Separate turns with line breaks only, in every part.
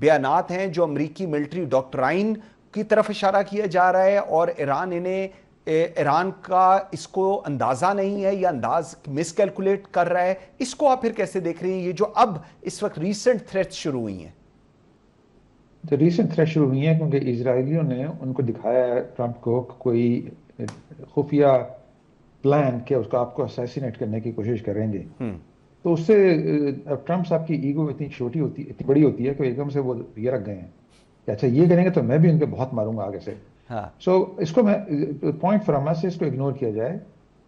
بیانات ہیں جو امریکی ملٹری ڈاکٹرائن کی طرف اشارہ کیا جا رہا ہے اور ایران کا اس کو اندازہ نہیں ہے یا انداز مس کیلکولیٹ کر رہا ہے. اس کو آپ پھر کیسے دیکھ رہے ہیں یہ جو اب اس وقت ریسنٹ تھریٹس شروع ہوئی ہیں؟
تو ریسنٹ تھریٹ شروع ہوئی ہیں کیونکہ اسرائیلیوں نے ان کو دکھایا ہے ٹرمپ کو کوئی خفیہ پلان کہ اس کو آپ کو اسیسینیٹ کرنے کی کوشش کریں گے. تو اس سے ٹرمپ صاحب کی ایگو اتنی بڑی ہوتی ہے کہ ایک دم سے وہ یہ رکھ گئے ہیں کہ اچھا یہ کریں گے تو میں بھی ان کے بہت ماروں گا آگے سے. سو اس کو میں پوائنٹ فرام سے اس کو اگنور کیا جائے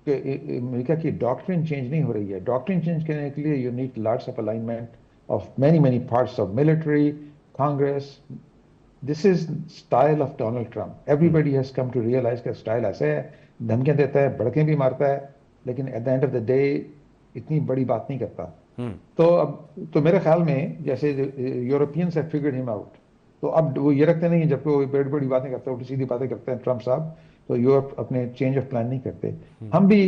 کہ امریکہ کی ڈاکٹرن چینج نہیں ہو رہی ہے. ڈاکٹرن چینج کرنے کے لیے you need lords of alignment of many parts of military Congress. This is style of Donald Trump. Everybody has come to realize کہ اسٹائل ایسے ہے, دھمکیاں دیتا ہے, بڑکیں بھی مارتا ہے, لیکن at the end of the day اتنی بڑی بات نہیں کرتا. تو میرے خیال میں جیسے Europeans have figured him out, تو اب وہ یہ رکھتے نہیں ہیں جبکہ وہ بڑی باتیں کرتے ہیں, الٹی سیدھی باتیں کرتے ہیں ٹرمپ صاحب, تو یورپ اپنے چینج آف پلان نہیں کرتے. ہم بھی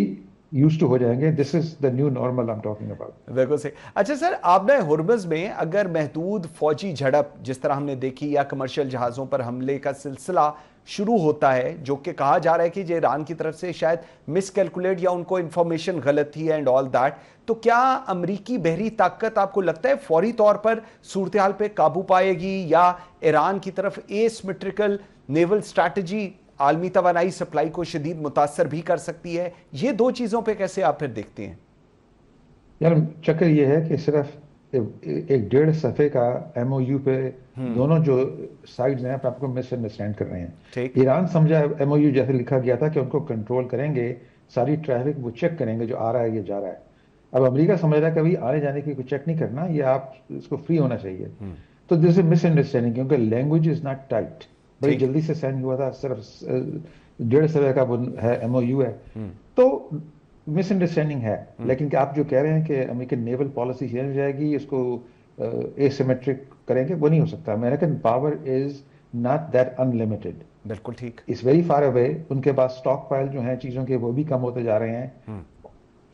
used to ہو جائیں گے. This is the new normal I'm talking about.
بالکل صحیح. اچھا سر, آپ نے ہرمز میں اگر محدود فوجی جھڑپ جس طرح ہم نے دیکھی یا کمرشل جہازوں پر حملے کا سلسلہ شروع ہوتا ہے جو کہ کہا جا رہا ہے کہ یہ ایران کی طرف سے شاید مس کیلکولیٹ یا ان کو انفارمیشن غلط تھی اینڈ آل دیٹ, تو کیا امریکی بحری طاقت آپ کو لگتا ہے فوری طور پر صورتحال پہ قابو پائے گی یا ایران کی طرف ایسیمیٹریکل نیول اسٹریٹجی عالمی توانائی سپلائی کو شدید متاثر بھی کر سکتی ہے؟ یہ دو چیزوں پہ کیسے آپ پھر دیکھتے ہیں؟
یار چکر یہ ہے کہ صرف ایک 1.5 صفحے کا ایم او یو پہ دونوں جو سائڈز ہیں آپ کو مس انڈرسٹینڈ کر رہے ہیں. ایران سمجھا ایم او یو جیسے لکھا گیا تھا کہ ان کو کنٹرول کریں گے, ساری ٹریفک وہ چیک کریں گے جو آ رہا ہے یہ جا رہا ہے. اب امریکہ سمجھ رہا ہے کہ ابھی آنے جانے کی کوئی چیک نہیں کرنا, یہ آپ اس کو فری ہونا چاہیے. تو دس اے مس انڈرسٹینڈنگ کیونکہ لینگویج از ناٹ ٹائٹ, بڑی جلدی سے سینڈ ہوا تھا, صرف 1.5 صفحے کا ہے ایم او یو ہے. تو مس انڈرسٹینڈنگ ہے. لیکن کہ آپ جو کہہ رہے ہیں کہ امریکن نیول پالیسی چینج ہو جائے گی, اس کو ایسیمیٹرک کریں گے, وہ نہیں ہو سکتا. American power is not that unlimited.
بالکل ٹھیک.
It's very far away. ان کے پاس اسٹاک پائل جو ہیں چیزوں کے وہ بھی کم ہوتے جا رہے ہیں.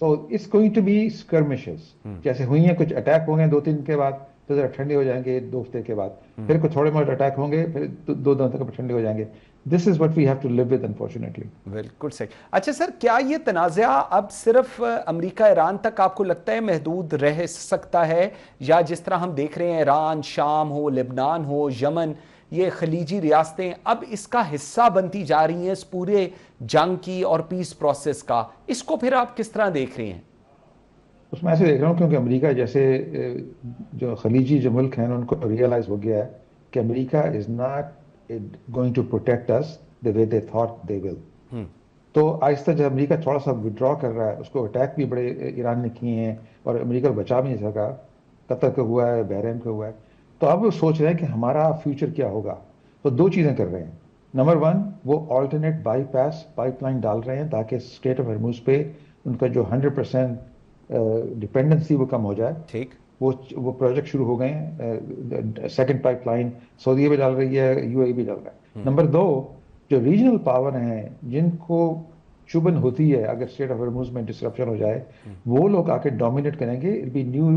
تو it's going to be skirmishes, جیسے ہوئی ہیں کچھ اٹیک ہوں گے 2-3 کے بعد, پھر ذرا ٹھنڈے ہو جائیں گے 2 ہفتے کے بعد, پھر کچھ تھوڑے موٹے اٹیک ہوں گے, پھر 2 دنوں تک ٹھنڈے ہو جائیں گے. This is what we have to live with, unfortunately.
بالکل صحیح. اچھا سر, کیا یہ تنازعہ اب صرف امریکہ ایران تک آپ کو لگتا ہے محدود رہ سکتا ہے, یا جس طرح ہم دیکھ رہے ہیں ایران, شام ہو, لبنان ہو, یمن, یہ خلیجی ریاستیں اب اس کا حصہ بنتی جا رہی ہیں اس پورے جنگ کی اور پیس پروسیس کا, اس کو پھر آپ کس طرح دیکھ رہے ہیں؟
اس میں ایسے دیکھ رہا ہوں کیونکہ امریکہ جیسے جو خلیجی جو ملک ہیں ان کو ریئلائز ہو گیا ہے کہ امریکہ is not going to protect us the way they thought they will. تو آہستہ جب امریکہ تھوڑا سا withdraw کر رہا ہے, اس کو اٹیک بھی بڑے ایران نے کیے ہیں اور امریکہ بچا بھی نہیں سکا, قطر کا ہوا ہے, بحرین کا ہوا ہے, تو اب وہ سوچ رہے ہیں کہ ہمارا فیوچر کیا ہوگا. تو 2 چیزیں کر رہے ہیں. نمبر 1, وہ alternate by pass pipe line ڈال رہے ہیں تاکہ اسٹریٹ آف ہرموز پہ ان کا جو 100% ڈپینڈنسی وہ کم ہو جائے.
ٹھیک.
وہ پروجیکٹ شروع ہو گئے ہیں. سیکنڈ پائپ لائن سعودیہ بھی ڈال رہی ہے, یو اے بھی ڈال رہا ہے. نمبر 2, جو ریجنل پاور ہیں جن کو چبھن ہوتی ہے اگر اسٹریٹ آف ہرموز میں ڈسرپشن ہو جائے, وہ لوگ آ کے ڈومینیٹ کریں گے. It be new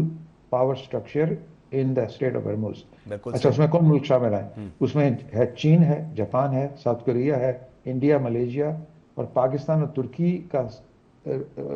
power structure in the Strait of Hormuz. اچھا, اس میں کون ملک شامل ہیں؟ اس میں ہے چین ہے, جاپان ہے, ساؤتھ کوریا ہے, انڈیا, ملیشیا اور پاکستان اور ترکی کا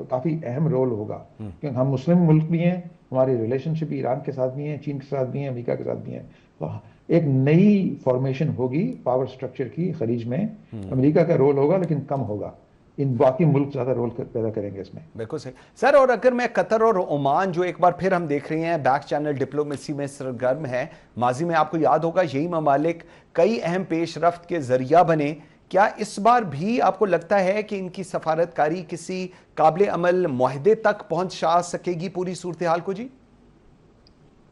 کافی اہم رول ہوگا, کیونکہ ہم مسلم ملک بھی ہیں, ہماری ریلیشن شپ ایران کے ساتھ بھی ہیں, چین کے ساتھ بھی ہیں, امریکہ کے ساتھ بھی ہیں. تو ایک نئی فارمیشن ہوگی پاور سٹرکچر کی خلیج میں. امریکہ کا رول ہوگا لیکن کم ہوگا, ان باقی ملک زیادہ رول پیدا کریں گے اس میں.
بالکل صحیح سر. اور اگر میں قطر اور عمان جو ایک بار پھر ہم دیکھ رہے ہیں بیک چینل ڈپلومیسی میں سرگرم ہے, ماضی میں آپ کو یاد ہوگا یہی ممالک کئی اہم پیش رفت کے ذریعہ بنے, کیا اس بار بھی آپ کو لگتا ہے کہ ان کی سفارتکاری کسی قابل عمل معاہدے تک پہنچا سکے گی پوری صورتحال کو؟ جی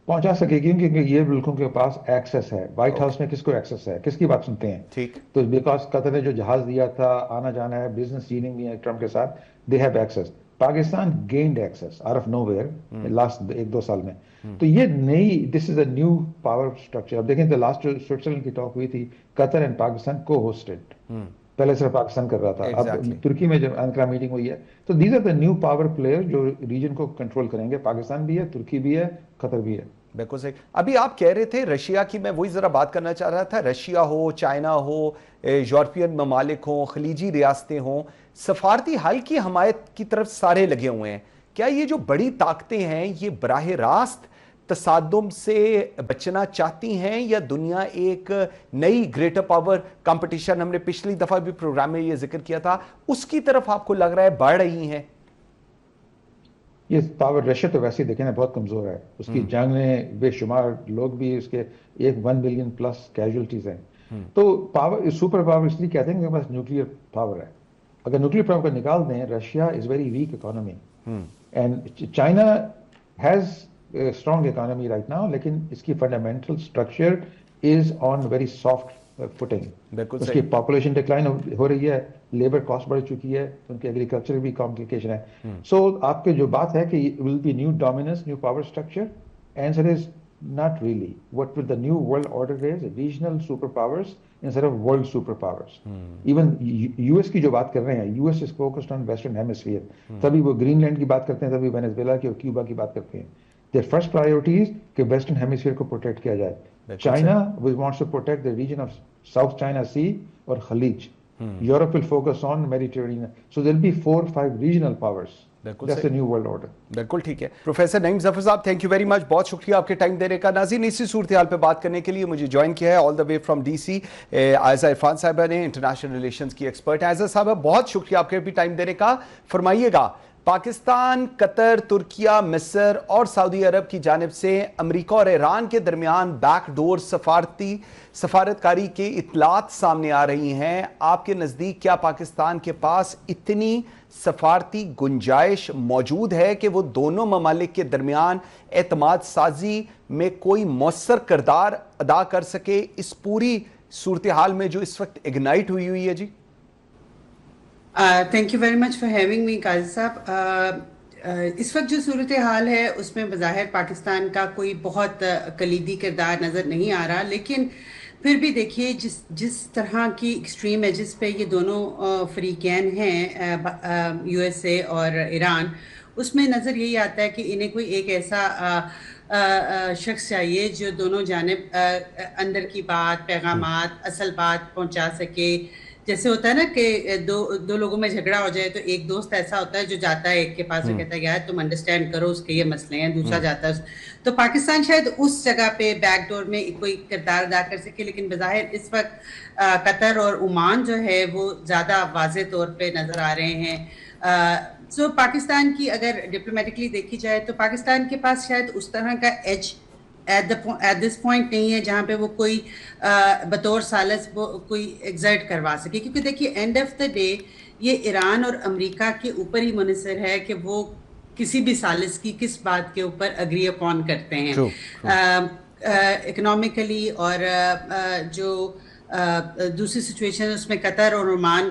پہنچا سکے گی, کیونکہ یہ ملکوں کے پاس ایکسیس ہے. وائٹ ہاؤس میں کس کو ایکسیس ہے, کس کی بات سنتے ہیں؟
ٹھیک.
تو بیکاز قطر نے جو جہاز دیا تھا, آنا جانا ہے, بزنس ڈیلنگ بھی ہے ٹرمپ کے ساتھ, they have access. Pakistan gained access out of nowhere last 1-2 سال میں. تو یہ نئی, this is a new power structure. اب دیکھیں لاسٹ جو سوئٹزرلینڈ کی ٹاک ہوئی تھی, قطر اینڈ پاکستان کو ہوسٹڈ, پہلے صرف پاکستان کر رہا تھا. اب ترکی میں جب انقرہ میٹنگ ہوئی ہے, تو these are the new power player جو ریجن کو کنٹرول کریں گے. پاکستان بھی ہے, ترکی بھی ہے, قطر بھی ہے.
بالکل صحیح. ابھی آپ کہہ رہے تھے رشیا کی, میں وہی ذرا بات کرنا چاہ رہا تھا, رشیا ہو, چائنا ہو, یورپین ممالک ہوں, خلیجی ریاستیں ہوں, سفارتی حل کی حمایت کی طرف سارے لگے ہوئے ہیں. کیا یہ جو بڑی طاقتیں ہیں یہ براہ راست تصادم سے بچنا چاہتی ہیں, یا دنیا ایک نئی گریٹر پاور کمپٹیشن, ہم نے پچھلی دفعہ بھی پروگرام میں یہ ذکر کیا تھا, اس کی طرف آپ کو لگ رہا ہے بڑھ رہی ہیں؟
یہ پاور رشیا تو ویسے دیکھیں نا بہت کمزور ہے, اس کی جنگ میں بے شمار لوگ بھی, اس کے 1 بلین پلس کیجولٹیز ہیں. تو پاور, سپر پاور اس لیے کہتے ہیں کہ بس نیوکلیئر پاور ہے. اگر نیوکلیئر پاور کو نکال دیں, Russia is very weak economy, and China has strong economy right now, لیکن اس کی fundamental structure is on very soft footing. اس کی پاپولیشن ڈکلائن ہو رہی ہے, لیبر کاسٹ بڑھ چکی ہے, ان کے ایگریکلچر بھی کمپلیکیشن ہے. سو آپ کی جو بات ہے کہ will be new dominance, new power structure, answer is not really. What will the new world order is? Regional superpowers instead of world superpowers. Even US کی جو بات کر رہے ہیں, US is focused on Western Hemisphere. تبھی وہ green land کی بات کرتے ہیں, تبھی وینیزویلا کی اور کیوبا کی بات کرتے ہیں. Their first priority is کہ Western Hemisphere کو protect کیا جائے. China wants to protect the region of South China Sea اور خلیج. Europe will focus on Mediterranean. So there will be 4 or 5 regional powers. That's the new world order.
بالکل ٹھیک ہے. Professor نعیم ظفر صاحب, thank you very مچ, بہت شکریہ آپ کے ٹائم دینے کا. ناظرین, اسی صورتحال پہ بات کرنے کے لیے مجھے جوائن کیا ہے all the way from D C Aiza Irfan صاحبہ نے, انٹرنیشنل ریلیشنز کی ایکسپرٹ ہیں. عائزہ صاحبہ, بہت شکریہ آپ کے بھی ٹائم دینے کا. فرمائیے گا, پاکستان, قطر, ترکیہ, مصر اور سعودی عرب کی جانب سے امریکہ اور ایران کے درمیان بیک ڈور سفارتکاری کے اطلاعات سامنے آ رہی ہیں. آپ کے نزدیک کیا پاکستان کے پاس اتنی سفارتی گنجائش موجود ہے کہ وہ دونوں ممالک کے درمیان اعتماد سازی میں کوئی مؤثر کردار ادا کر سکے اس پوری صورتحال میں جو اس وقت اگنائٹ ہوئی ہے؟ جی
thank you very much for having me Qazi صاحب. اس وقت جو صورتحال ہے اس میں بظاہر پاکستان کا کوئی بہت کلیدی کردار نظر نہیں آ رہا, لیکن پھر بھی دیکھیے جس طرح کی ایکسٹریم ایجز پہ یہ دونوں فریقین ہیں, یو ایس اے اور ایران, اس میں نظر یہی آتا ہے کہ انہیں کوئی ایک ایسا شخص چاہیے جو دونوں جانب اندر کی بات, پیغامات, اصل بات پہنچا سکے. جیسے ہوتا ہے نا کہ دو لوگوں میں جھگڑا ہو جائے تو ایک دوست ایسا ہوتا ہے جو جاتا ہے ایک کے پاس اور کہتا ہے یار تم انڈرسٹینڈ کرو, اس کے یہ مسئلے ہیں, دوسرا جاتا ہے. تو پاکستان شاید اس جگہ پہ بیک ڈور میں کوئی کردار ادا کر سکے, لیکن بظاہر اس وقت قطر اور عمان جو ہے وہ زیادہ واضح طور پہ نظر آ رہے ہیں. سو پاکستان کی اگر ڈپلومیٹکلی دیکھی جائے تو پاکستان کے پاس شاید اس طرح کا ایج ایٹ دس پوائنٹ نہیں ہے جہاں پہ وہ کوئی بطور ثالث کوئی ایگزرٹ کروا سکے, کیونکہ دیکھیے اینڈ آف دا ڈے یہ ایران اور امریکہ کے اوپر ہی منحصر ہے کہ وہ کسی بھی ثالث کی کس بات کے اوپر اگری اپون کرتے ہیں. اکنامکلی اور جو دوسری سچویشن اس میں قطر اور عمان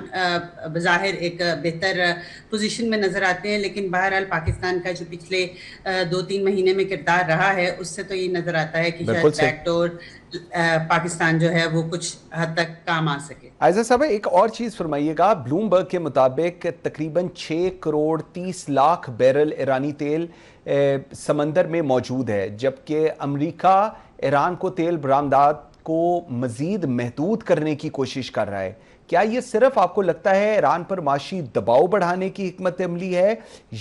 بظاہر ایک بہتر پوزیشن میں نظر آتے ہیں, لیکن بہرحال پاکستان کا جو پچھلے 2-3 مہینے میں کردار رہا ہے اس سے تو یہ نظر آتا ہے کہ شاید بیک ڈور پاکستان جو ہے وہ کچھ حد تک کام آ سکے.
عائزہ صاحب, ایک اور چیز فرمائیے گا, بلومبرگ کے مطابق تقریباً 6 کروڑ 30 لاکھ بیرل ایرانی تیل سمندر میں موجود ہے, جبکہ امریکہ ایران کو تیل برآمدات کو مزید محدود کرنے کی کوشش کر رہا ہے. کیا یہ صرف آپ کو لگتا ہے ایران پر معاشی دباؤ بڑھانے کی حکمت عملی ہے,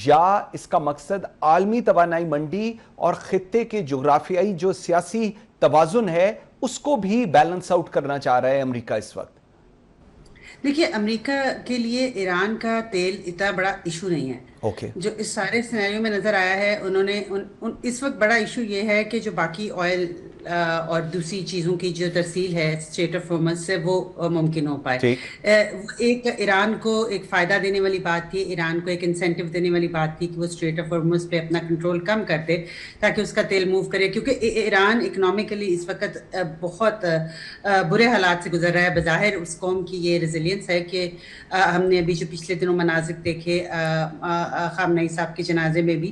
یا اس کا مقصد عالمی توانائی منڈی اور خطے کے جغرافیائی جو سیاسی توازن ہے اس کو بھی بیلنس آؤٹ کرنا چاہ رہا ہے امریکہ اس وقت؟
دیکھیے, امریکہ کے لیے ایران کا تیل اتنا بڑا ایشو نہیں ہے. جو اس سارے سینیریو میں نظر آیا ہے, انہوں نے اس وقت بڑا ایشو یہ ہے کہ جو باقی آئل اور دوسری چیزوں کی جو ترسیل ہے اسٹریٹ آف ہارمز سے وہ ممکن ہو پائے. ایک ایران کو ایک فائدہ دینے والی بات تھی, ایران کو ایک انسینٹیو دینے والی بات تھی کہ وہ اسٹریٹ آف ہارمز پہ اپنا کنٹرول کم کر دے تاکہ اس کا تیل موو کرے, کیونکہ ایران اکنامکلی اس وقت بہت برے حالات سے گزر رہا ہے. بظاہر اس قوم کی یہ ریزیلینس ہے کہ ہم نے ابھی جو پچھلے دنوں مناظر دیکھے خامنئی صاحب کے جنازے میں بھی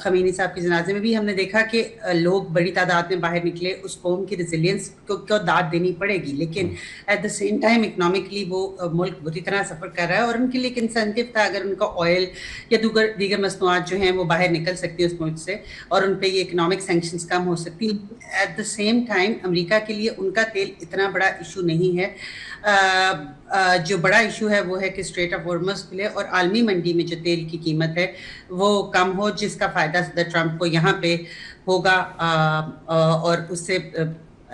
خمینی صاحب کے جنازے میں بھی ہم نے دیکھا کہ لوگ بڑی تعداد میں باہر نکلے. اس قوم کی ریزیلینس کو داد دینی پڑے گی, لیکن at the same time economically وہ ملک بری طرح سفر کر رہا ہے, اور ان کے لیے ایک انسینٹیو تھا اگر ان کا آئل یا دیگر مصنوعات جو ہیں وہ باہر نکل سکتی ہیں اس ملک سے, اور ان پہ یہ اکنامک سینکشنز کم ہو سکتی. ایٹ دا سیم ٹائم امریکہ کے لیے ان کا تیل اتنا بڑا ایشو نہیں ہے. جو بڑا ایشو ہے وہ ہے کہ اسٹریٹ آف ہارمز کھلے اور عالمی منڈی میں جو تیل کی قیمت ہے وہ کم ہو, جس کا فائدہ صدر ٹرمپ کو یہاں پہ ہوگا, اور اس سے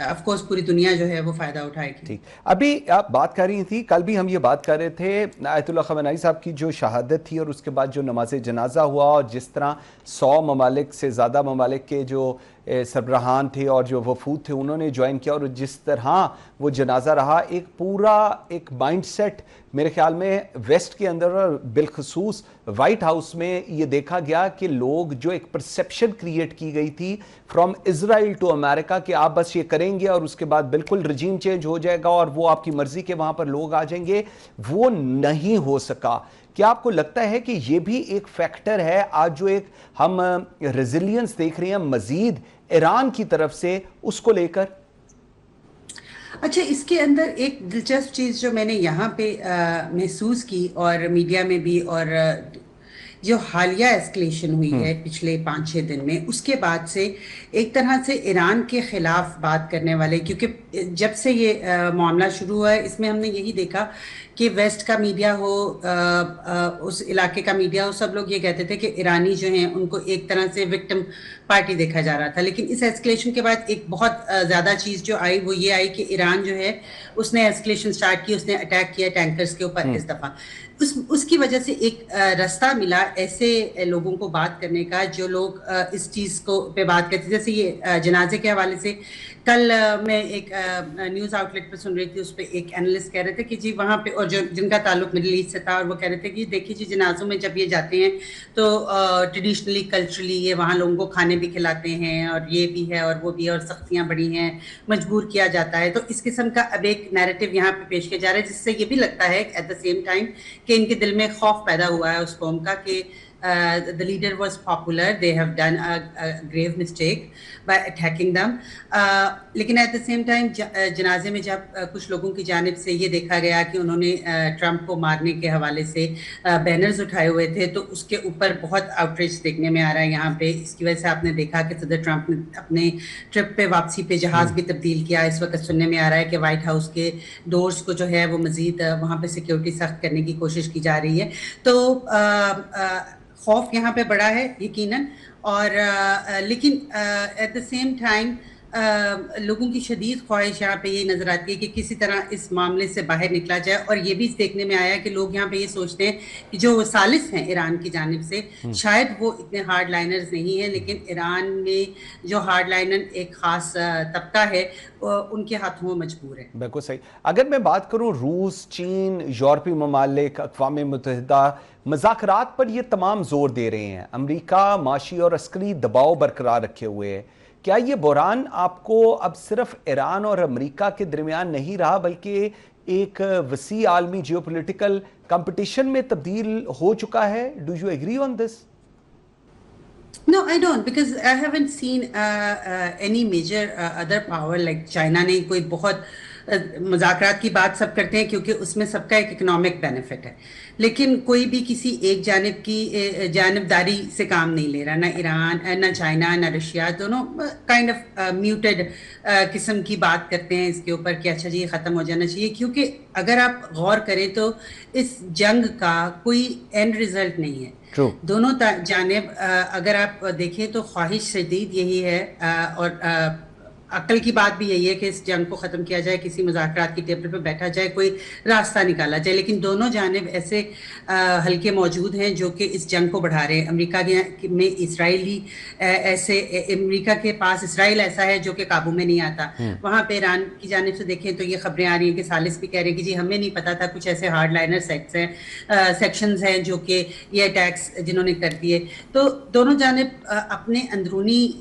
آف کورس پوری دنیا جو ہے وہ فائدہ اٹھائے گی.
ٹھیک, ابھی آپ بات کر رہی تھی, کل بھی ہم یہ بات کر رہے تھے آیت اللہ خامنئی صاحب کی جو شہادت تھی اور اس کے بعد جو نماز جنازہ ہوا, اور جس طرح 100 ممالک سے زیادہ ممالک کے جو سربراہان تھے اور جو وفود تھے انہوں نے جوائن کیا, اور جس طرح وہ جنازہ رہا, ایک پورا ایک مائنڈ سیٹ میرے خیال میں ویسٹ کے اندر اور بالخصوص وائٹ ہاؤس میں یہ دیکھا گیا کہ لوگ جو ایک پرسیپشن کریٹ کی گئی تھی فرام اسرائیل ٹو امریکہ کہ آپ بس یہ کریں گے اور اس کے بعد بالکل رجیم چینج ہو جائے گا اور وہ آپ کی مرضی کے وہاں پر لوگ آ جائیں گے, وہ نہیں ہو سکا. کیا آپ کو لگتا ہے کہ یہ بھی ایک فیکٹر ہے آج جو ایک ہم ریزیلینس دیکھ رہے ہیں مزید ایران کی طرف سے اس کو لے کر؟
اچھا, اس کے اندر ایک دلچسپ چیز جو میں نے یہاں پہ محسوس کی اور میڈیا میں بھی, اور جو حالیہ ایسکلیشن ہوئی ہے پچھلے 5-6 دن میں, اس کے بعد سے ایک طرح سے ایران کے خلاف بات کرنے والے, کیونکہ جب سے یہ معاملہ شروع ہوا ہے اس میں ہم نے یہی دیکھا کہ ویسٹ کا میڈیا ہو, اس علاقے کا میڈیا ہو, سب لوگ یہ کہتے تھے کہ ایرانی جو ہیں ان کو ایک طرح سے وکٹم پارٹی دیکھا جا رہا تھا. لیکن اس ایسکلیشن کے بعد ایک بہت زیادہ چیز جو آئی وہ یہ آئی کہ ایران جو ہے اس نے ایسکلیشن سٹارٹ کی, اس نے اٹیک کیا ٹینکرز کے اوپر اس دفعہ. اس کی وجہ سے ایک رستہ ملا ایسے لوگوں کو بات کرنے کا جو لوگ اس چیز کو پہ بات کرتے. جیسے یہ جنازے کے حوالے سے کل میں ایک نیوز آؤٹ لیٹ پہ سن رہی تھی, اس پہ ایک اینالسٹ کہہ رہے تھے کہ جی وہاں پہ, اور جن کا تعلق مڈل ایسٹ سے تھا, اور وہ کہہ رہے تھے کہ دیکھیے جی جنازوں میں جب یہ جاتے ہیں تو ٹریڈیشنلی کلچرلی یہ وہاں لوگوں کو کھانے بھی کھلاتے ہیں, اور یہ بھی ہے اور وہ بھی ہے, اور سختیاں بڑی ہیں, مجبور کیا جاتا ہے. تو اس قسم کا اب ایک نیریٹو یہاں پہ پیش کیا جا رہا ہے, جس سے یہ بھی لگتا ہے ایٹ دا سیم ٹائم کہ ان کے دل میں خوف پیدا ہوا ہے اس قوم کا کہ the leader was popular, they have done a grave mistake by attacking them. لیکن ایٹ دا سیم ٹائم جنازے میں جب کچھ لوگوں کی جانب سے یہ دیکھا گیا کہ انہوں نے ٹرمپ کو مارنے کے حوالے سے بینرز اٹھائے ہوئے تھے, تو اس کے اوپر بہت آؤٹریچ دیکھنے میں آ رہا ہے یہاں پہ. اس کی وجہ سے آپ نے دیکھا کہ صدر ٹرمپ نے اپنے ٹرپ پہ واپسی پہ جہاز بھی تبدیل کیا. اس وقت سننے میں آ رہا ہے کہ وائٹ ہاؤس کے ڈورز کو جو ہے وہ مزید وہاں پہ سیکیورٹی سخت کرنے کی کوشش کی جا رہی ہے. تو خوف یہاں پہ بڑا ہے یقیناً, اور لیکن ایٹ دا سیم ٹائم لوگوں کی شدید خواہش یہاں پہ یہ نظر آتی ہے کہ کسی طرح اس معاملے سے باہر نکلا جائے. اور یہ بھی دیکھنے میں آیا کہ لوگ یہاں پہ یہ سوچتے ہیں کہ جو ثالث ہیں ایران کی جانب سے شاید وہ اتنے ہارڈ لائنرز نہیں ہیں, لیکن ایران میں جو ہارڈ لائنر ایک خاص طبقہ ہے ان کے ہاتھوں میں مجبور ہے.
بالکل صحیح. اگر میں بات کروں روس, چین, یورپی ممالک, اقوام متحدہ مذاکرات پر یہ تمام زور دے رہے ہیں, امریکہ معاشی اور عسکری دباؤ برقرار رکھے ہوئے ہے. کیا یہ بحران آپ کو اب صرف ایران اور امریکہ کے درمیان نہیں رہا بلکہ ایک وسیع عالمی جیو پولیٹیکل کمپٹیشن میں تبدیل ہو چکا ہے؟ Do you agree on this?
No, I don't, because I haven't seen any major other power like China نے کوئی بہت مذاکرات کی بات سب کرتے ہیں کیونکہ اس میں سب کا ایک اکنامک بینیفٹ ہے, لیکن کوئی بھی کسی ایک جانب کی جانبداری سے کام نہیں لے رہا. نہ ایران, نہ چائنا, نہ رشیا, دونوں کائنڈ آف میوٹڈ قسم کی بات کرتے ہیں اس کے اوپر کہ اچھا جی یہ ختم ہو جانا چاہیے. کیونکہ اگر آپ غور کریں تو اس جنگ کا کوئی اینڈ ریزلٹ نہیں ہے. دونوں جانب اگر آپ دیکھیں تو خواہش شدید یہی ہے, اور عقل کی بات بھی یہی ہے کہ اس جنگ کو ختم کیا جائے, کسی مذاکرات کی ٹیبل پہ بیٹھا جائے, کوئی راستہ نکالا جائے. لیکن دونوں جانب ایسے حلقے موجود ہیں جو کہ اس جنگ کو بڑھا رہے ہیں. امریکہ میں اسرائیلی ایسے, امریکہ کے پاس اسرائیل ایسا ہے جو کہ قابو میں نہیں آتا. وہاں پہ ایران کی جانب سے دیکھیں تو یہ خبریں آ رہی ہیں کہ ثالث بھی کہہ رہے ہیں کہ جی ہمیں نہیں پتا تھا, کچھ ایسے ہارڈ لائنر سیکشنز ہیں جو کہ یہ اٹیکس جنہوں نے کر دیے. تو دونوں جانب اپنے اندرونی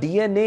DNA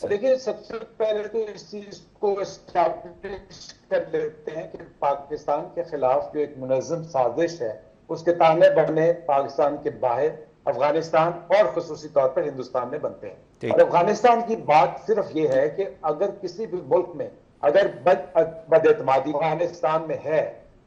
دیکھیے سب سے پہلے تو اس چیز کو اسٹیبلش کر لیتے ہیں کہ پاکستان کے خلاف جو ایک منظم سازش ہے اس کے تانے بنے پاکستان کے باہر افغانستان اور خصوصی طور پر ہندوستان میں بنتے ہیں. اور افغانستان کی بات صرف یہ ہے کہ اگر کسی بھی ملک میں اگر بد اعتمادی افغانستان میں ہے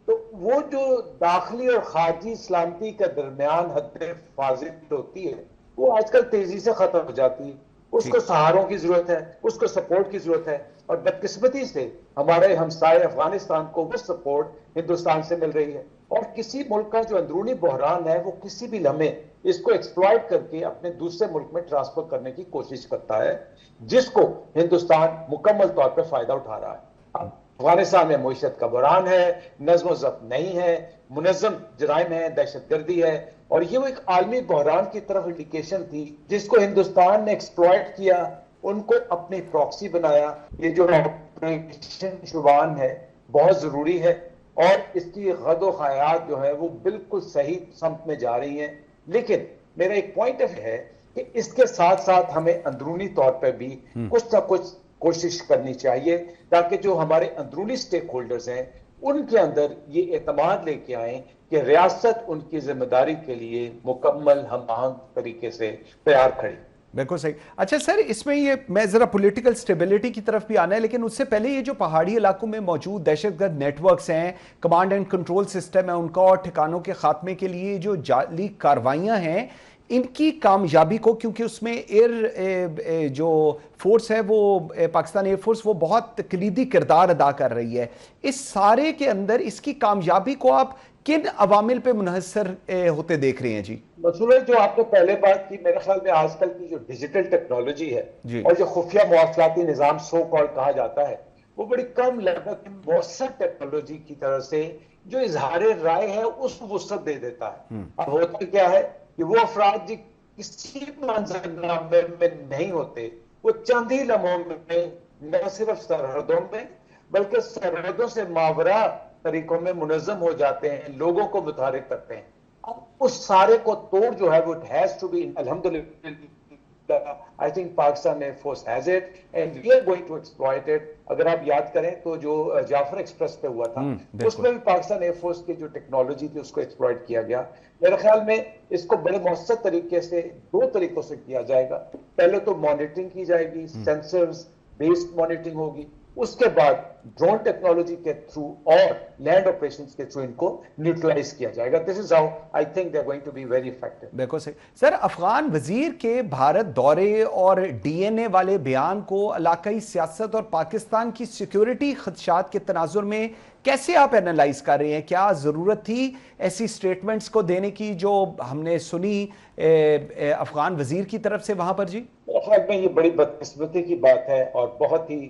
تو وہ جو داخلی اور خارجی سلامتی کے درمیان حد فاضل ہوتی ہے وہ آج کل تیزی سے ختم ہو جاتی ہے. اس کو سہاروں کی ضرورت ہے, اس کو سپورٹ کی ضرورت ہے, اور بدقسمتی سے ہمارے ہمسائے افغانستان کو وہ سپورٹ ہندوستان سے مل رہی ہے. اور کسی ملک کا جو اندرونی بحران ہے وہ کسی بھی لمحے اس کو ایکسپلائٹ کر کے اپنے دوسرے ملک میں ٹرانسفر کرنے کی کوشش کرتا ہے, جس کو ہندوستان مکمل طور پہ فائدہ اٹھا رہا ہے. افغانستان میں معیشت کا بحران ہے, نظم و ضبط نہیں ہے, منظم جرائم ہے, دہشت گردی ہے, اور یہ وہ ایک عالمی بحران کی طرف انڈیکیشن تھی جس کو ہندوستان نے ایکسپلائٹ کیا, ان کو اپنی پراکسی بنایا. یہ جو آپریشن شبان ہے بہت ضروری ہے اور اس کی غد و خیات جو ہے وہ بالکل صحیح سمت میں جا رہی ہیں, لیکن میرا ایک پوائنٹ ہے کہ اس کے ساتھ ساتھ ہمیں اندرونی طور پہ بھی کچھ نہ کچھ کوشش کرنی چاہیے تاکہ جو ہمارے اندرونی سٹیک ہولڈرز ہیں ان کے اندر یہ اعتماد لے کے آئیں کہ ریاست ان کی ذمہ داری کے لیے مکمل ہم آہنگ طریقے سے تیار کھڑی.
بالکل صحیح. اچھا سر, اس میں یہ میں ذرا پولیٹیکل سٹیبلٹی کی طرف بھی آنا ہے, لیکن اس سے پہلے یہ جو پہاڑی علاقوں میں موجود دہشت گرد نیٹ ورکس ہیں, کمانڈ اینڈ کنٹرول سسٹم ہے ان کا, اور ٹھکانوں کے خاتمے کے لیے جو جعلی کاروائیاں ہیں ان کی کامیابی کو, کیونکہ اس میں ایئر جو فورس ہے وہ پاکستان ایئر فورس وہ بہت کلیدی کردار ادا کر رہی ہے, اس سارے کے اندر اس کی کامیابی کو آپ کن عوامل پہ منحصر ہوتے دیکھ رہے ہیں؟ جی
مسئلہ جو آپ نے پہلے بات کی, میرے خیال میں آج کل کی جو ڈیجیٹل ٹیکنالوجی ہے اور جو خفیہ مواصلاتی نظام سو کال کہا جاتا ہے وہ بڑی کم لاگت مؤثر ٹیکنالوجی کی طرح سے جو اظہار رائے ہے اس کو وسعت دے دیتا ہے. اب ہوتا کیا ہے کہ وہ افراد جو کسی منظرنامے میں نہیں ہوتے وہ چند ہی لمحوں میں نہ صرف سرحدوں میں بلکہ سرحدوں سے ماورا طریقوں میں منظم ہو جاتے ہیں, لوگوں کو متحرک کرتے ہیں. اب اس سارے کو توڑ جو ہے وہ has to be, الحمدللہ I think Pakistan air force has it and we are going to exploit it. اگر آپ یاد کریں تو جو جعفر ایکسپریس پہ ہوا تھا اس میں بھی پاکستان ایئر فورس کی جو ٹیکنالوجی تھی اس کو ایکسپلائٹ کیا گیا. میرے خیال میں اس کو بڑے مؤثر طریقے سے دو طریقوں سے کیا جائے گا. پہلے تو مانیٹرنگ کی جائے گی, سینسرز بیسڈ مانیٹرنگ ہوگی, اس کے بعد ڈرون ٹیکنالوجی کے تھرو اور لینڈ آپریشنز کے تھرو ان کو نیوٹرلائز کیا جائے گا. This is how I think they are going to be very effective.
بالکل صحیح. سر, افغان وزیر کے بھارت دورے اور ڈی این اے والے بیان کو علاقائی سیاست اور پاکستان کی سیکیورٹی خدشات کے تناظر میں کیسے آپ اینالائز کر رہے ہیں؟ کیا ضرورت تھی ایسی سٹیٹمنٹس کو دینے کی جو ہم نے سنی افغان وزیر کی طرف سے وہاں پر؟ جی
میرے خیال میں یہ بڑی بدقسمتی کی بات ہے اور بہت ہی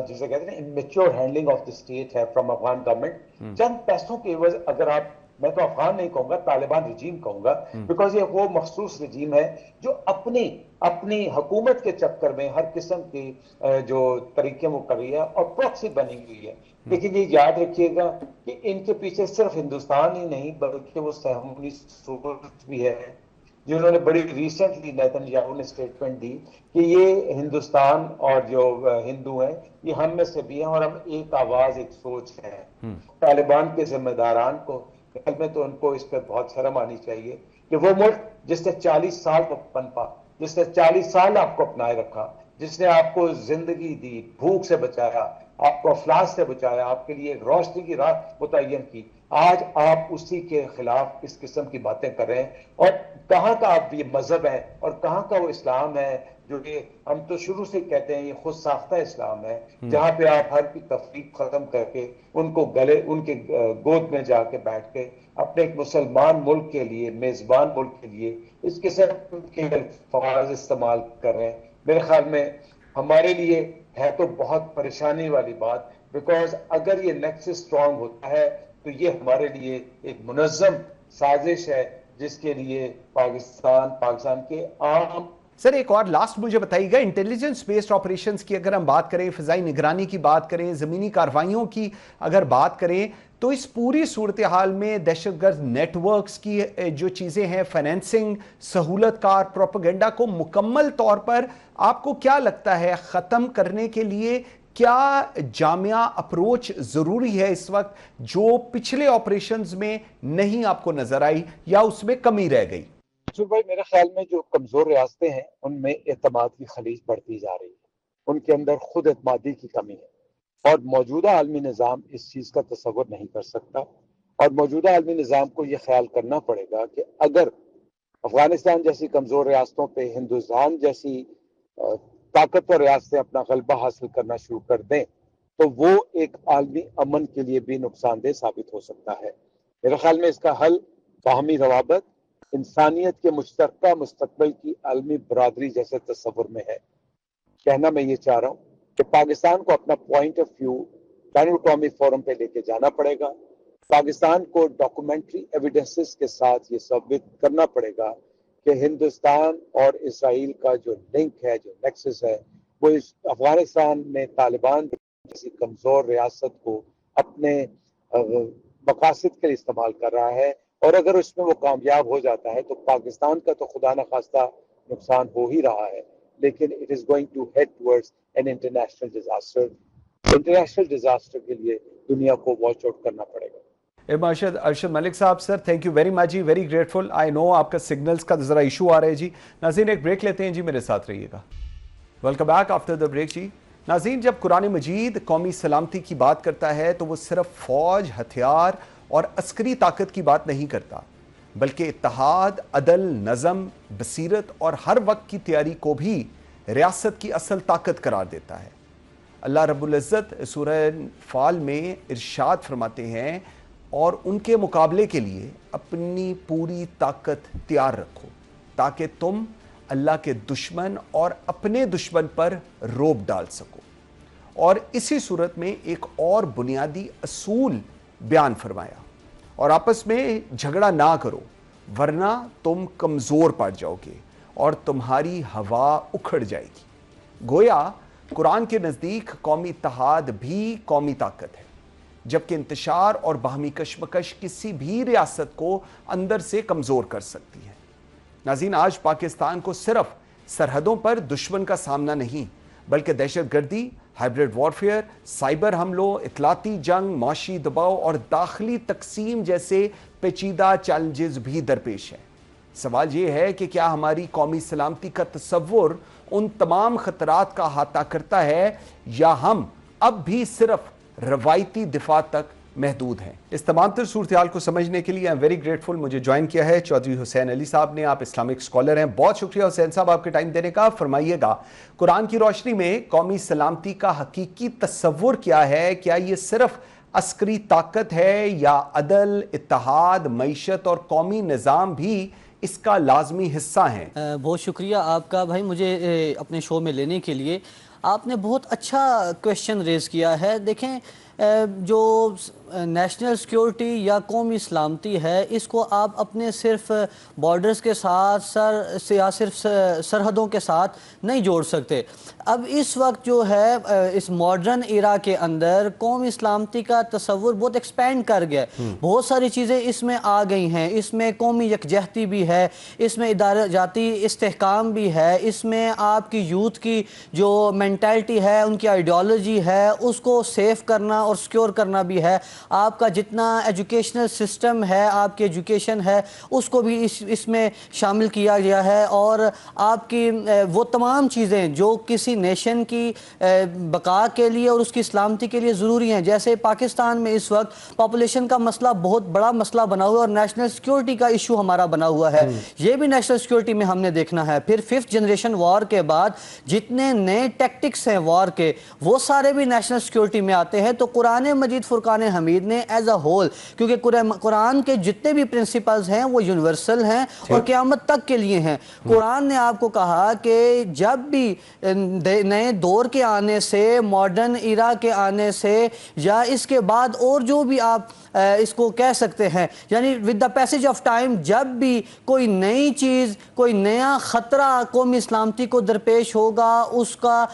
جسے کہتے ہیں immature handling of the state ہے from افغان گورنمنٹ. چند پیسوں کے عوض اگر آپ, میں تو افغان نہیں کہوں گا, طالبان رجیم کہوں گا, بیکاز یہ وہ مخصوص رجیم ہے جو اپنی حکومت کے چکر میں ہر قسم کی جو طریقے وہ کر رہی ہے اور پراکسی بنی ہوئی ہے. لیکن یہ یاد رکھیے گا کہ ان کے پیچھے صرف ہندوستان ہی نہیں بلکہ وہ سہمونی سورج بھی ہے, جنہوں نے بڑی ریسنٹلی نیتن یاہو نے اسٹیٹمنٹ دی کہ یہ ہندوستان اور جو ہندو ہیں یہ ہم میں سے بھی ہیں اور ہم ایک آواز ایک سوچ ہے. طالبان کے ذمہ داران کو میں تو ان کو اس پہ بہت شرم آنی چاہیے کہ وہ ملک جس نے 40 سال کو پنپا, جس نے 40 سال آپ کو اپنائے رکھا, جس نے آپ کو زندگی دی, بھوک سے بچایا, آپ کو افلاس سے بچایا, آپ کے لیے ایک روشنی کی راہ متعین کی, آج آپ اسی کے خلاف اس قسم کی باتیں کر رہے ہیں. اور کہاں کا آپ یہ مذہب ہے اور کہاں کا وہ اسلام ہے جو کہ ہم تو شروع سے کہتے ہیں یہ خود ساختہ اسلام ہے, جہاں پہ آپ ہر کی تفریق ختم کر کے ان کو گلے, ان کے گود میں جا کے بیٹھ کے اپنے ایک مسلمان ملک کے لیے, میزبان ملک کے لیے اس قسم کے الفاظ استعمال کر رہے ہیں. میرے خیال میں ہمارے لیے ہے تو بہت پریشانی والی بات, بیکاز اگر یہ نیکسس اسٹرانگ ہوتا ہے تو یہ ہمارے لیے ایک منظم سازش ہے جس کے لیے پاکستان کے عام.
سر ایک اور لاسٹ مجھے بتائیے گا, انٹیلیجنس بیسڈ آپریشنز کی اگر ہم بات کریں, فضائی نگرانی کی بات کریں, زمینی کارروائیوں کی اگر بات کریں, تو اس پوری صورتحال میں دہشت گرد نیٹ ورکس کی جو چیزیں ہیں، فائنینسنگ، سہولت کار پروپیگنڈا کو مکمل طور پر آپ کو کیا لگتا ہے ختم کرنے کے لیے کیا جامعہ اپروچ ضروری ہے اس وقت جو پچھلے آپریشنز میں نہیں آپ کو نظر آئی یا اس میں کمی رہ گئی؟
منصور بھائی، میرے خیال میں جو کمزور ریاستیں ہیں ان میں اعتماد کی خلیج بڑھتی جا رہی ہے، ان کے اندر خود اعتمادی کی کمی ہے، اور موجودہ عالمی نظام اس چیز کا تصور نہیں کر سکتا، اور موجودہ عالمی نظام کو یہ خیال کرنا پڑے گا کہ اگر افغانستان جیسی کمزور ریاستوں پہ ہندوستان جیسی طاقتور ریاستیں اپنا غلبہ حاصل کرنا شروع کر دیں تو وہ ایک عالمی امن کے لیے بھی نقصان دہ ثابت ہو سکتا ہے۔ میرے خیال میں اس کا حل باہمی روابط، انسانیت کے مشترکہ مستقبل کی عالمی برادری جیسے تصور میں ہے۔ کہنا میں یہ چاہ رہا ہوں کہ پاکستان کو اپنا پوائنٹ آف ویو بین الاقوامی فورم پہ لے کے جانا پڑے گا۔ پاکستان کو ڈاکومنٹری ایویڈنسز کے ساتھ یہ ثابت کرنا پڑے گا کہ ہندوستان اور اسرائیل کا جو لنک ہے، جو نیکسس ہے، وہ اس افغانستان میں طالبان جیسی کمزور ریاست کو اپنے مقاصد کے لیے استعمال کر رہا ہے، اور اگر اس میں وہ کامیاب ہو جاتا ہے تو پاکستان کا تو خدا نخواستہ نقصان ہو ہی رہا ہے، لیکن it is going to head towards an international disaster. International disaster کے لیے دنیا کو واچ آؤٹ کرنا پڑے گا۔
ارشد ملک صاحب، sir thank you very much جی، ویری گریٹفل۔ آئی نو آپ کا سگنلز کا ذرا ایشو آ رہا ہے جی۔ ناظرین ایک بریک لیتے ہیں جی، میرے ساتھ رہیے گا۔ Welcome back after the break جی۔ ناظرین، جب قرآن مجید قومی سلامتی کی بات کرتا ہے تو وہ صرف فوج، ہتھیار اور عسکری طاقت کی بات نہیں کرتا، بلکہ اتحاد، عدل، نظم، بصیرت اور ہر وقت کی تیاری کو بھی ریاست کی اصل طاقت قرار دیتا ہے۔ اللہ رب العزت سورہ فال میں ارشاد فرماتے ہیں، اور ان کے مقابلے کے لیے اپنی پوری طاقت تیار رکھو تاکہ تم اللہ کے دشمن اور اپنے دشمن پر روب ڈال سکو۔ اور اسی صورت میں ایک اور بنیادی اصول بیان فرمایا، اور آپس میں جھگڑا نہ کرو ورنہ تم کمزور پڑ جاؤ گے اور تمہاری ہوا اکھڑ جائے گی۔ گویا قرآن کے نزدیک قومی اتحاد بھی قومی طاقت ہے، جبکہ انتشار اور باہمی کشمکش کسی بھی ریاست کو اندر سے کمزور کر سکتی ہے۔ ناظرین، آج پاکستان کو صرف سرحدوں پر دشمن کا سامنا نہیں، بلکہ دہشت گردی، ہائبرڈ وارفیئر، سائبر حملوں، اطلاعاتی جنگ، معاشی دباؤ اور داخلی تقسیم جیسے پیچیدہ چیلنجز بھی درپیش ہیں۔ سوال یہ ہے کہ کیا ہماری قومی سلامتی کا تصور ان تمام خطرات کا احاطہ کرتا ہے، یا ہم اب بھی صرف روایتی دفاع تک محدود ہیں؟ اس تمام تر صورتحال کو سمجھنے کے لیے I'm very grateful مجھے جوائن کیا ہے چودھری حسین علی صاحب نے۔ آپ اسلامک اسکالر ہیں، بہت شکریہ حسین صاحب آپ کے ٹائم دینے کا۔ فرمائیے گا، قرآن کی روشنی میں قومی سلامتی کا حقیقی تصور کیا ہے؟ کیا یہ صرف عسکری طاقت ہے، یا عدل، اتحاد، معیشت اور قومی نظام بھی اس کا لازمی حصہ ہیں؟
بہت شکریہ آپ کا بھائی مجھے اپنے شو میں لینے کے لیے۔ آپ نے بہت اچھا کویشچن ریز کیا ہے۔ دیکھیں، جو نیشنل سیکیورٹی یا قومی سلامتی ہے، اس کو آپ اپنے صرف بارڈرز کے ساتھ یا صرف سرحدوں کے ساتھ نہیں جوڑ سکتے۔ اب اس وقت جو ہے اس ماڈرن ایرا کے اندر قومی سلامتی کا تصور بہت ایکسپینڈ کر گیا ہے، بہت ساری چیزیں اس میں آ گئی ہیں۔ اس میں قومی یکجہتی بھی ہے، اس میں ادارہ جاتی استحکام بھی ہے، اس میں آپ کی یوتھ کی جو مینٹلٹی ہے، ان کی آئیڈیالوجی ہے، اس کو سیف کرنا اور سیکیور کرنا بھی ہے۔ آپ کا جتنا ایجوکیشنل سسٹم ہے، آپ کی ایجوکیشن ہے، اس کو بھی اس میں شامل کیا گیا ہے، اور آپ کی وہ تمام چیزیں جو کسی نیشن کی بقا کے لیے اور اس کی سلامتی کے لیے ضروری ہیں۔ جیسے پاکستان میں اس وقت پاپولیشن کا مسئلہ بہت بڑا مسئلہ بنا ہوا ہے، اور نیشنل سیکیورٹی کا ایشو ہمارا بنا ہوا ہے، یہ بھی نیشنل سیکیورٹی میں ہم نے دیکھنا ہے۔ پھر 5th جنریشن وار کے بعد جتنے نئے ٹیکٹکس ہیں وار کے، وہ سارے بھی نیشنل سیکیورٹی میں آتے ہیں۔ تو قرآن مجید فرقان حمید نے ایز اے ہول، کیونکہ قرآن کے جتنے بھی پرنسپلز ہیں وہ یونیورسل ہیں اور قیامت تک کے لیے ہیں۔ قرآن نے آپ کو کہا کہ جب بھی نئے دور کے آنے سے، ماڈرن ایرا کے آنے سے، یا اس کے بعد اور جو بھی آپ اس کو کہہ سکتے ہیں، یعنی with the passage of time, جب بھی کوئی نئی چیز، کوئی نیا خطرہ قومی سلامتی کو درپیش ہوگا، اس کا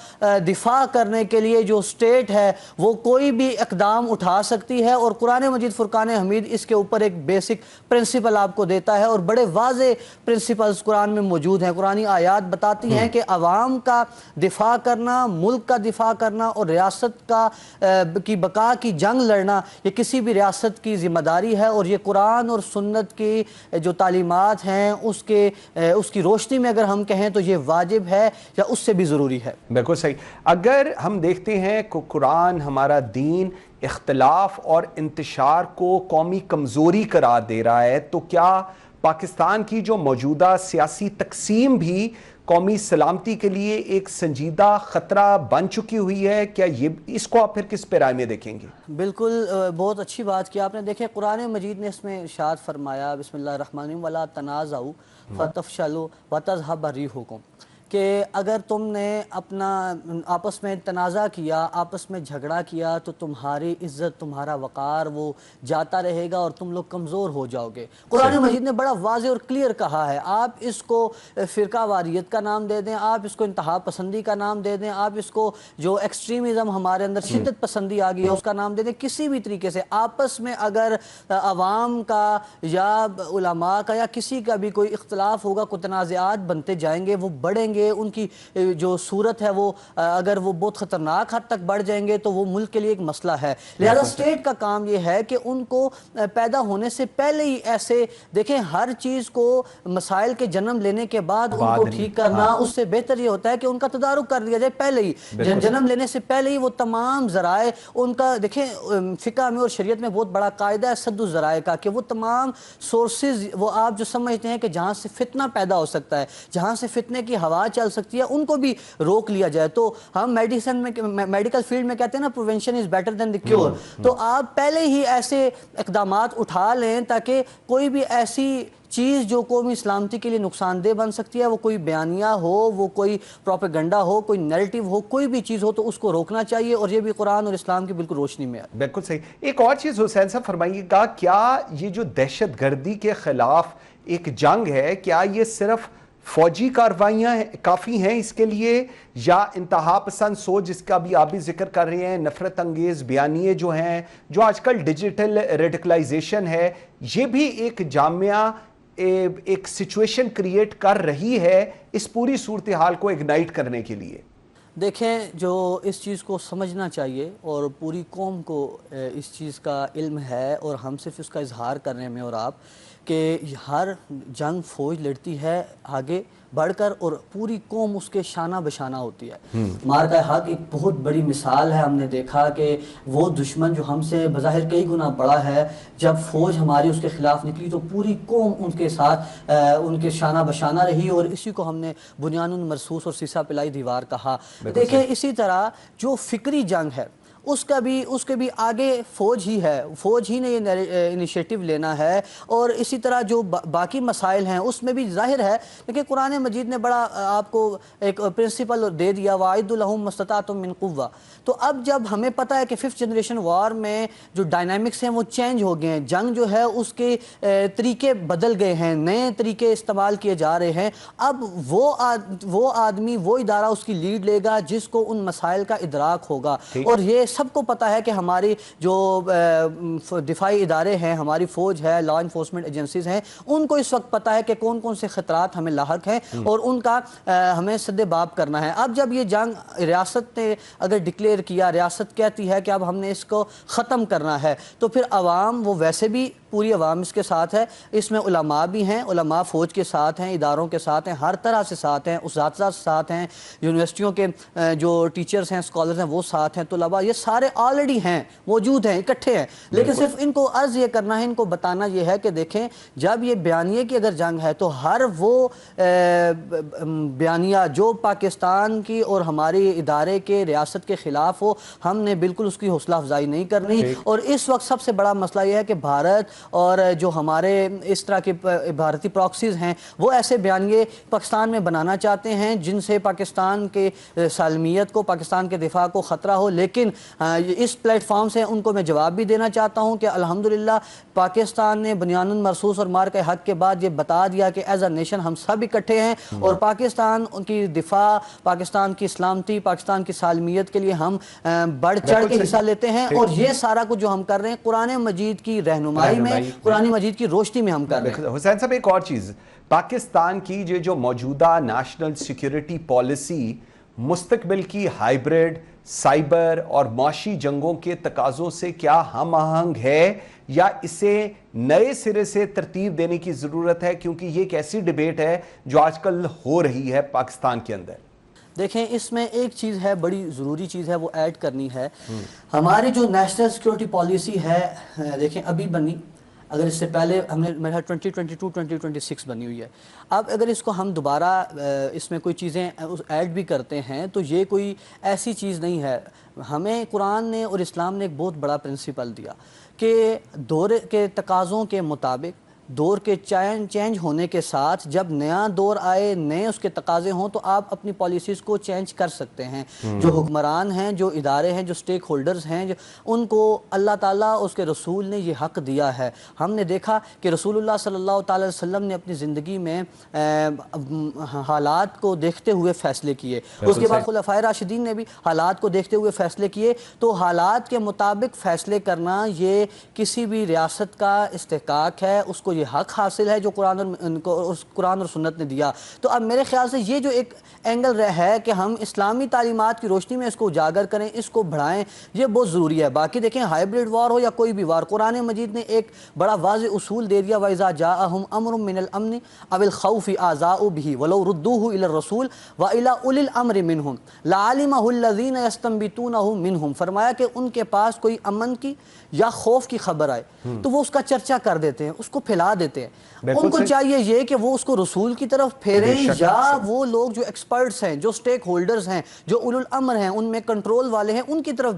دفاع کرنے کے لیے جو اسٹیٹ ہے وہ کوئی بھی کوئی اقدام اٹھا سکتی ہے، اور قرآن مجید فرقان حمید اس کے اوپر ایک بیسک پرنسپل آپ کو دیتا ہے، اور بڑے واضح پرنسپلز قرآن میں موجود ہیں۔ قرآنی آیات بتاتی ہیں کہ عوام کا دفاع کرنا، ملک کا دفاع کرنا اور ریاست کی بقا کی جنگ لڑنا یہ کسی بھی ریاست کی ذمہ داری ہے، اور یہ قرآن اور سنت کی جو تعلیمات ہیں اس کی روشنی میں اگر ہم کہیں تو یہ واجب ہے یا اس سے بھی ضروری ہے۔
بالکل صحیح۔ اگر ہم دیکھتے ہیں کہ قرآن ہمارا دین اختلاف اور انتشار کو قومی کمزوری قرار دے رہا ہے، تو کیا پاکستان کی جو موجودہ سیاسی تقسیم بھی قومی سلامتی کے لیے ایک سنجیدہ خطرہ بن چکی ہوئی ہے؟ کیا اس کو آپ پھر کس پیرائے میں دیکھیں گے؟
بالکل بہت اچھی بات کی آپ نے۔ دیکھیں قرآن مجید نے اس میں ارشاد فرمایا بسم اللہ الرحمن الرحیم وَلَا تَنَازَعُوا فَتَفْشَلُوا وَتَذْهَبَ رِيحُكُمْ، کہ اگر تم نے اپنا آپس میں تنازع کیا، آپس میں جھگڑا کیا تو تمہاری عزت، تمہارا وقار وہ جاتا رہے گا اور تم لوگ کمزور ہو جاؤ گے۔ قرآن مجید نے بڑا واضح اور کلیئر کہا ہے، آپ اس کو فرقہ واریت کا نام دے دیں، آپ اس کو انتہا پسندی کا نام دے دیں، آپ اس کو جو ایکسٹریمزم ہمارے اندر شدت پسندی آ گئی ہے اس کا نام دے دیں، کسی بھی طریقے سے آپس میں اگر عوام کا یا علماء کا یا کسی کا بھی کوئی اختلاف ہوگا، کوئی تنازعات بنتے جائیں گے، وہ بڑھیں گے، ان کی جو صورت ہے وہ اگر وہ بہت خطرناک حد تک بڑھ جائیں گے تو وہ ملک کے لیے ایک مسئلہ ہے۔ لہذا اسٹیٹ کا کام یہ ہے کہ ان کو پیدا ہونے سے پہلے ہی ایسے دیکھیں ہر چیز کو مسائل کے جنم لینے کے بعد ان کو ٹھیک کرنا، اس سے بہتر یہ ہوتا ہے کہ ان کا تدارک کر دیا جائے پہلے ہی، جنم لینے سے پہلے ہی وہ تمام ذرائع ان کا۔ دیکھیں فقہ میں اور شریعت میں بہت بڑا قاعدہ ہے سد الذرائع کا، کہ وہ تمام سورسز وہ آپ جو سمجھتے ہیں کہ جہاں سے فتنہ پیدا ہو سکتا ہے، جہاں سے فتنے کی ہوا چل سکتی ہے، ان کو بھی روک لیا جائے۔ تو ہم میڈیسن میں میڈیکل فیلڈ میں کہتے ہیں نا prevention is better than the cure, تو آپ پہلے ہی ایسے اقدامات اٹھا لیں تاکہ کوئی بھی ایسی چیز جو قومی سلامتی کے لیے نقصان دہ بن سکتی ہے، وہ کوئی بیانیہ ہو، وہ کوئی پروپیگنڈا ہو، کوئی نیریٹو ہو، کوئی بھی چیز ہو تو اس کو روکنا چاہیے، اور یہ بھی قرآن اور اسلام کی بالکل روشنی میں ہے۔
بالکل صحیح۔ ایک اور چیز حسین صاحب فرمائیے گا، کیا یہ جو دہشت گردی کے خلاف ایک جنگ ہے، کیا یہ صرف فوجی کارروائیاں کافی ہیں اس کے لیے، یا انتہا پسند سوچ جس کا بھی آپ بھی ذکر کر رہے ہیں، نفرت انگیز بیانیے جو ہیں، جو آج کل ڈیجیٹل ریڈیکلائزیشن ہے، یہ بھی ایک جامعہ ایک سچویشن کریٹ کر رہی ہے اس پوری صورتحال کو اگنائٹ کرنے کے لیے؟
دیکھیں جو اس چیز کو سمجھنا چاہیے، اور پوری قوم کو اس چیز کا علم ہے، اور ہم صرف اس کا اظہار کرنے میں اور آپ کہ ہر جنگ فوج لڑتی ہے آگے بڑھ کر، اور پوری قوم اس کے شانہ بشانہ ہوتی ہے۔ مارکہ حق ایک بہت بڑی مثال ہے، ہم نے دیکھا کہ وہ دشمن جو ہم سے بظاہر کئی گنا بڑا ہے، جب فوج ہماری اس کے خلاف نکلی تو پوری قوم ان کے ساتھ ان کے شانہ بشانہ رہی، اور اسی کو ہم نے بنیان مرصوص اور سیسا پلائی دیوار کہا۔ دیکھیں اسی طرح جو فکری جنگ ہے اس کے بھی آگے فوج ہی ہے، فوج ہی نے یہ انیشیٹو لینا ہے، اور اسی طرح جو باقی مسائل ہیں اس میں بھی ظاہر ہے۔ لیکن قرآن مجید نے بڑا آپ کو ایک پرنسپل دے دیا وَأَعِدُّوا لَهُم مَا اسْتَطَعْتُم مِّن قُوَّةٍ، تو اب جب ہمیں پتہ ہے کہ 5th جنریشن وار میں جو ڈائنامکس ہیں وہ چینج ہو گئے ہیں، جنگ جو ہے اس کے طریقے بدل گئے ہیں، نئے طریقے استعمال کیے جا رہے ہیں، اب وہ آدمی وہ ادارہ اس کی لیڈ لے گا جس کو ان مسائل کا ادراک ہوگا، اور یہ سب کو پتہ ہے کہ ہماری جو دفاعی ادارے ہیں، ہماری فوج ہے، لا انفورسمنٹ ایجنسیز ہیں، ان کو اس وقت پتہ ہے کہ کون کون سے خطرات ہمیں لاحق ہیں اور ان کا ہمیں سد باب کرنا ہے۔ اب جب یہ جنگ ریاست نے اگر ڈکلیئر کیا، ریاست کہتی ہے کہ اب ہم نے اس کو ختم کرنا ہے، تو پھر عوام وہ ویسے بھی پوری عوام اس کے ساتھ ہے، اس میں علماء بھی ہیں، علماء فوج کے ساتھ ہیں، اداروں کے ساتھ ہیں، ہر طرح سے ساتھ ہیں، اساتذہ ساتھ ہیں، یونیورسٹیوں کے جو ٹیچرز ہیں، اسکالرز ہیں وہ ساتھ ہیں، طلباء یہ سارے آلریڈی ہیں، موجود ہیں، اکٹھے ہیں، لیکن صرف ان کو عرض یہ کرنا ہے، ان کو بتانا یہ ہے کہ دیکھیں جب یہ بیانیے کی اگر جنگ ہے تو ہر وہ بیانیہ جو پاکستان کی اور ہماری ادارے کے ریاست کے خلاف ہو، ہم نے بالکل اس کی حوصلہ افزائی نہیں کرنی، اور اس وقت سب سے بڑا مسئلہ یہ ہے کہ بھارت اور جو ہمارے اس طرح کے بھارتی پراکسیز ہیں وہ ایسے بیانیے پاکستان میں بنانا چاہتے ہیں جن سے پاکستان کے سالمیت کو، پاکستان کے دفاع کو خطرہ ہو، لیکن اس پلیٹ فارم سے ان کو میں جواب بھی دینا چاہتا ہوں کہ الحمدللہ پاکستان نے بنیان مرصوص اور مارکہ حق کے بعد یہ بتا دیا کہ ایز اے نیشن ہم سب اکٹھے ہیں اور پاکستان کی دفاع، پاکستان کی سلامتی، پاکستان کی سالمیت کے لیے ہم بڑھ چڑھ کے حصہ لیتے ہیں، اور یہ سارا کچھ جو ہم کر رہے ہیں قرآن مجید کی رہنمائی میں، قرآن مجید کی روشنی میں ہم کر رہے ہیں۔
حسین صاحب ایک اور چیز، پاکستان کی جو موجودہ نیشنل سیکیورٹی پالیسی مستقبل کی ہائیبرڈ، سائبر اور معاشی جنگوں کے تقاضوں سے کیا ہم آہنگ ہے یا اسے نئے سرے سے ترتیب دینے کی ضرورت ہے؟ کیونکہ یہ ایک ایسی ڈیبیٹ ہے جو آج کل ہو رہی ہے پاکستان کے اندر۔
دیکھیں اس میں ایک چیز ہے، بڑی ضروری چیز ہے، وہ ایڈ کرنی ہے۔ ہماری جو نیشنل سیکیورٹی پالیسی ہے، دیکھیں ابھی بنی، اگر اس سے پہلے ہم نے میرا 2022-2026 بنی ہوئی ہے، اب اگر اس کو ہم دوبارہ اس میں کوئی چیزیں ایڈ بھی کرتے ہیں تو یہ کوئی ایسی چیز نہیں ہے۔ ہمیں قرآن نے اور اسلام نے ایک بہت بڑا پرنسپل دیا کہ دور کے تقاضوں کے مطابق، دور کے چینج ہونے کے ساتھ جب نیا دور آئے، نئے اس کے تقاضے ہوں تو آپ اپنی پالیسیز کو چینج کر سکتے ہیں۔ جو حکمران ہیں، جو ادارے ہیں، جو سٹیک ہولڈرز ہیں، ان کو اللہ تعالیٰ اس کے رسول نے یہ حق دیا ہے۔ ہم نے دیکھا کہ رسول اللہ صلی اللہ تعالی وسلم نے اپنی زندگی میں حالات کو دیکھتے ہوئے فیصلے کیے، اس کے بعد خلفائے راشدین نے بھی حالات کو دیکھتے ہوئے فیصلے کیے۔ تو حالات کے مطابق فیصلے کرنا یہ کسی بھی ریاست کا استحقاق ہے، اس کو یہ حق حاصل ہے جو قرآن اور سنت نے دیا۔ تو اب میرے خیال سے یہ جو ایک اینگل ہے کہ ہم اسلامی تعلیمات کی روشنی میں اس کو اجاگر کریں، اس کو بڑھائیں، یہ بہت ضروری ہے۔ باقی دیکھیں ہائیبرڈ وار ہو یا کوئی بھی وار، قرآن مجید نے ایک بڑا واضح اصول دے دیا، وَإِذَا جَاءَهُمْ أَمْرٌ مِّنَ الْأَمْنِ أَوِ الْخَوْفِ أَذَاعُوا بِهِ وَلَوْ رُدُّوهُ إِلَى الرَّسُولِ وَإِلَى أُولِي الْأَمْرِ مِنْهُمْ لَعَلِمَهُ الَّذِينَ يَسْتَنبِطُونَهُ مِنْهُمْ۔ فرمایا کہ ان کے پاس کوئی امن کی یا خوف کی خبر آئے تو وہ اس کا چرچا کر دیتے ہیں، اس کو پھیلا دیتے ہیں۔ ان کو چاہیے یہ کہ وہ اس کو رسول کی طرف پھیریں، یا وہ لوگ جو ایکسپرٹس ہیں، جو سٹیک ہولڈرز ہیں، جو اولو الامر ہیں، ان میں کنٹرول والے ہیں، ان کی طرف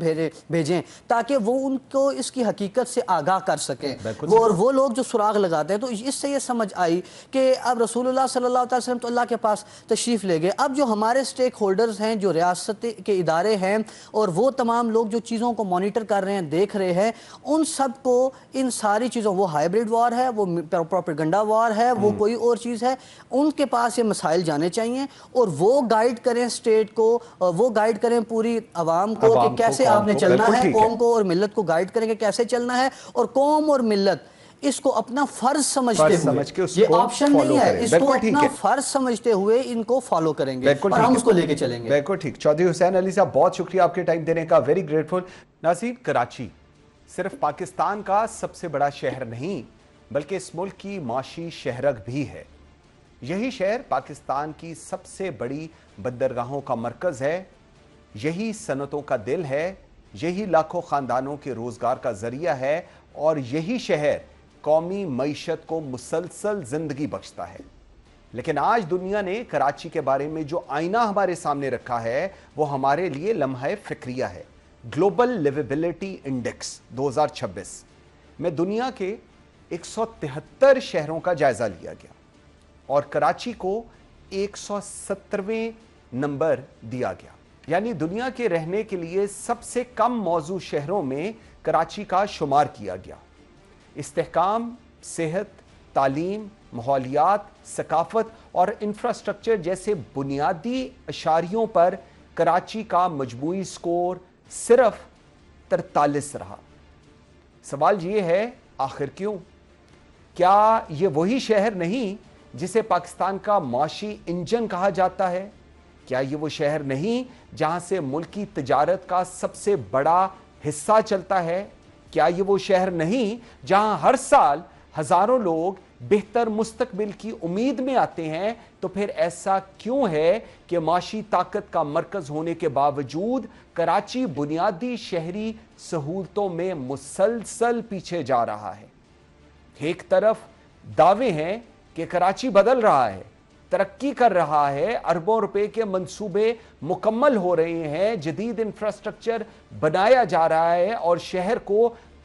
بھیجیں تاکہ وہ ان کو اس کی حقیقت سے آگاہ کر سکیں۔ اور وہ لوگ جو سراغ لگاتے ہیں، تو اس سے یہ سمجھ آئی کہ اب رسول اللہ صلی اللہ علیہ وسلم تو اللہ کے پاس تشریف لے گئے، اب جو ہمارے سٹیک ہولڈرز ہیں، جو ریاست کے ادارے ہیں، اور وہ تمام لوگ جو چیزوں کو مانیٹر کر رہے ہیں، دیکھ رہے ہیں، ان سب کو ان ساری چیزوں، وہ ہائیبرڈ وار ہے، وہ پروپیگنڈا وار ہے، وہ کوئی اور چیز ہے، ان کے پاس یہ مسائل جانے چاہیے اور وہ گائیڈ کریں سٹیٹ کو، وہ گائیڈ کریں پوری عوام کو کہ کیسے آپ نے چلنا ہے، قوم کو اور ملت کو گائیڈ کریں کہ کیسے چلنا ہے، اور قوم اور ملت اس کو اپنا فرض سمجھتے ہوئے، یہ آپشن نہیں ہے، اس کو اپنا فرض سمجھتے ہوئے ان کو فالو کریں گے اور ہم اس کو لے کے چلیں گے۔
بالکل ٹھیک۔ چودھری حسین علی صاحب بہت شکریہ آپ کے ٹائم دینے کا، ویری گریٹفل۔ ناظرین، کراچی صرف پاکستان کا سب سے بڑا شہر نہیں بلکہ اس ملک کی معاشی شہرک بھی ہے۔ یہی شہر پاکستان کی سب سے بڑی بندرگاہوں کا مرکز ہے، یہی صنعتوں کا دل ہے، یہی لاکھوں خاندانوں کے روزگار کا ذریعہ ہے، اور یہی شہر قومی معیشت کو مسلسل زندگی بخشتا ہے۔ لیکن آج دنیا نے کراچی کے بارے میں جو آئینہ ہمارے سامنے رکھا ہے وہ ہمارے لیے لمحہ فکریہ ہے۔ گلوبل لیویبلٹی انڈیکس 2026 میں دنیا کے 173 شہروں کا جائزہ لیا گیا اور کراچی کو 170ویں نمبر دیا گیا، یعنی دنیا کے رہنے کے لیے سب سے کم موزوں شہروں میں کراچی کا شمار کیا گیا۔ استحکام، صحت، تعلیم، ماحولیات، ثقافت اور انفراسٹرکچر جیسے بنیادی اشاریوں پر کراچی کا مجموعی سکور صرف 43 رہا۔ سوال یہ ہے، آخر کیوں؟ کیا یہ وہی شہر نہیں جسے پاکستان کا معاشی انجن کہا جاتا ہے؟ کیا یہ وہ شہر نہیں جہاں سے ملکی تجارت کا سب سے بڑا حصہ چلتا ہے؟ کیا یہ وہ شہر نہیں جہاں ہر سال ہزاروں لوگ بہتر مستقبل کی امید میں آتے ہیں؟ تو پھر ایسا کیوں ہے کہ معاشی طاقت کا مرکز ہونے کے باوجود کراچی بنیادی شہری سہولتوں میں مسلسل پیچھے جا رہا ہے؟ ایک طرف دعوے ہیں کہ کراچی بدل رہا ہے، ترقی کر رہا ہے، اربوں روپے کے منصوبے مکمل ہو رہے ہیں، جدید انفراسٹرکچر بنایا جا رہا ہے اور شہر کو